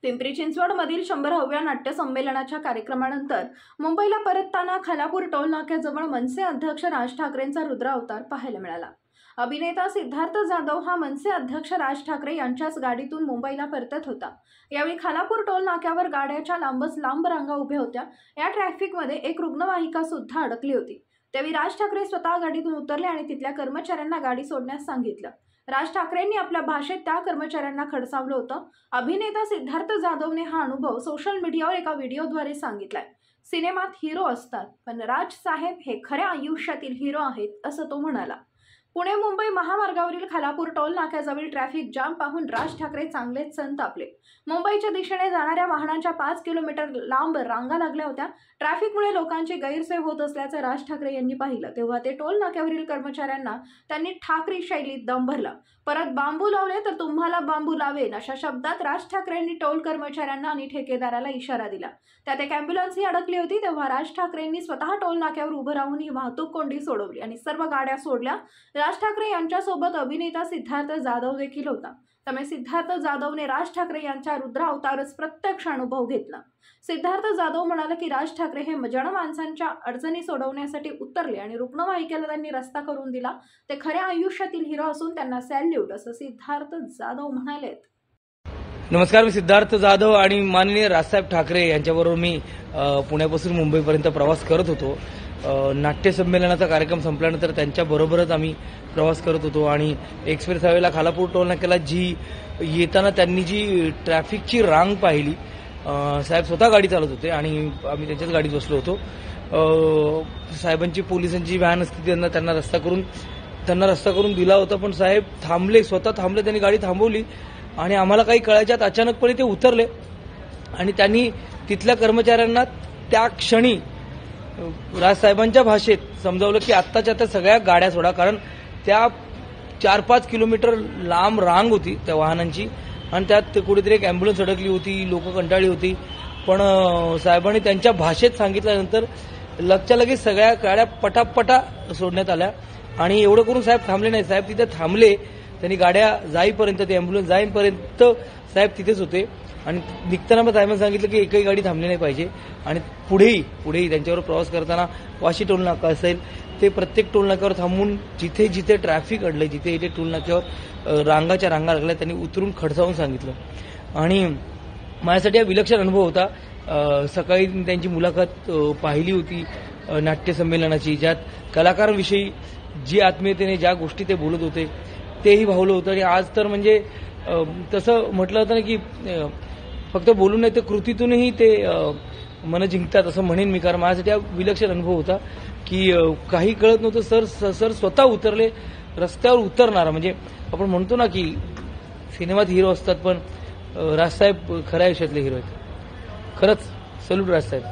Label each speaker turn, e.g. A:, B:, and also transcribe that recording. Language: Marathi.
A: पिंपरी चिंचवडमधील 100व्या नाट्य संमेलनाच्या कार्यक्रमानंतर मुंबईला परतताना खालापूर टोल नाक्याजवळ मनसे अध्यक्ष राज ठाकरेंचा रुद्र अवतार पाहायला मिळाला। अभिनेता सिद्धार्थ जाधव हा मनसे अध्यक्ष राज ठाकरे यांच्याच गाडीतून मुंबईला परतत होता। यावेळी खालापूर टोल नाक्यावर गाड्याच्या लांबच लांब रांगा उभ्या होत्या। या ट्रॅफिकमध्ये एक रुग्णवाहिका सुद्धा अडकली होती। त्यावेळी राज ठाकरे स्वतः गाडीतून उतरले आणि तिथल्या कर्मचाऱ्यांना गाडी सोडण्यास सांगितलं। राज ठाकरेंनी आपल्या भाषेत त्या कर्मचाऱ्यांना खडसावलं होतं। अभिनेता सिद्धार्थ जाधवने हा अनुभव सोशल मीडियावर एका व्हिडिओद्वारे सांगितलाय। सिनेमात हिरो असतात, पण राज साहेब हे खऱ्या आयुष्यातील हिरो आहेत असं तो म्हणाला। पुणे मुंबई महामार्गावरील खालापूर टोल नाक्याजवळ ट्रॅफिक जाम पाहून राज ठाकरे चांगलेच संतापले। मुंबईच्या दिशेने जाणाऱ्या वाहनांच्या 5 किलोमीटर लांब रांगा लागल्या होत्या। ट्रॅफिकमुळे लोकांची गैरसोय होत असल्याचं राज ठाकरे यांनी पाहिलं, तेव्हा ते टोल नाक्यावरील कर्मचाऱ्यांना त्यांनी ठाकरी शैलीत दम भरला। परत बांबू लावले तर तुम्हाला बांबू लावेन अशा शब्दात राज ठाकरेंनी टोल कर्मचाऱ्यांना आणि ठेकेदाराला इशारा दिला। त्यात एक ॲम्ब्युलन्सही अडकली होती, तेव्हा राज ठाकरेंनी स्वतः टोल नाक्यावर उभं राहून ही वाहतूक कोंडी सोडवली आणि सर्व गाड्या सोडल्या। राज ठाकरे यांच्यासोबत अभिनेता सिद्धार्थ जाधव देखील होता। त्यामुळे सिद्धार्थ जाधवने राज ठाकरे यांच्या रुद्र अवतारच प्रत्यक्ष अनुभव घेतला। सिद्धार्थ जाधव म्हणाला की राज ठाकरे हे जन माणसांच्या अडचणी सोडवण्यासाठी उतरले आणि रुग्णवाहिकेला त्यांनी रस्ता करून दिला। ते खऱ्या आयुष्यातील हिरो असून त्यांना सॅल्यूट असं सिद्धार्थ जाधव म्हणाले।
B: नमस्कार, मी सिद्धार्थ जाधव आणि माननीय राजसाहेब ठाकरे यांच्याबरोबर मी पुण्यापासून मुंबईपर्यंत प्रवास करत होतो। नाट्य संमेलनाचा कार्यक्रम संपल्यानंतर त्यांच्याबरोबरच आम्ही प्रवास करत होतो आणि एक्सप्रेस हायवेला खालापूर टोल नाक्याला येताना त्यांनी जी ट्रॅफिकची रांग पाहिली, साहेब स्वतः गाडी चालवत होते आणि आम्ही त्यांच्याच गाडीत बसलो होतो। साहेबांची पोलिसांची व्हॅन असते, त्यांना रस्ता करून दिला होता, पण साहेब थांबले, स्वतः थांबले, त्यांनी गाडी थांबवली आणि आम्हाला काही कळायच्यात अचानकपणे ते उतरले आणि त्यांनी तिथल्या कर्मचाऱ्यांना त्या क्षणी राजसाहेबांच्या भाषेत समजावलं की आत्ताच्या आता सगळ्या गाड्या सोडा, कारण त्या 4-5 किलोमीटर लांब रांग होती त्या वाहनांची आणि त्यात कुठेतरी एक ॲम्ब्युलन्स अडकली होती, लोक कंटाळली होती। पण साहेबांनी त्यांच्या भाषेत सांगितल्यानंतर लगच्या लगेच सगळ्या गाड्या पटापटा सोडण्यात आल्या आणि एवढं करून साहेब थांबले नाही। साहेब तिथे थांबले, त्यांनी गाड्या जाईपर्यंत, ते ॲम्ब्युलन्स जाईपर्यंत साहेब तिथेच होते आणि निघताना पण साहेबांनी सांगितलं की एकही गाडी थांबली नाही पाहिजे आणि पुढेही त्यांच्यावर प्रवास करताना वाशी टोल नाका असेल ते प्रत्येक टोल नाक्यावर थांबून जिथे जिथे ट्रॅफिक अडलंय, जिथे टोल नाक्यावर रांगा लागल्या, त्यांनी उतरून खडसावून सांगितलं आणि माझ्यासाठी हा विलक्षण अनुभव होता। सकाळी त्यांची मुलाखत पाहिली होती नाट्य संमेलनाची, ज्यात कलाकारांविषयी जी आत्मीयतेने ज्या गोष्टी ते बोलत होते तेही भावलं होतं आणि आज तर म्हणजे तसं म्हटलं होतं ना की फक्त बोलून नाही तर कृतीतूनही ते मन जिंकतात असं म्हणेन मी, कारण माझ्यासाठी हा विलक्षण अनुभव होता की काही कळत नव्हतं, सर स्वतः उतरले, रस्त्यावर उतरणारा, म्हणजे आपण म्हणतो ना की सिनेमात हिरो असतात, पण राजसाहेब खऱ्या आयुष्यातले हिरो आहेत। खरंच सल्यूट राजसाहेब।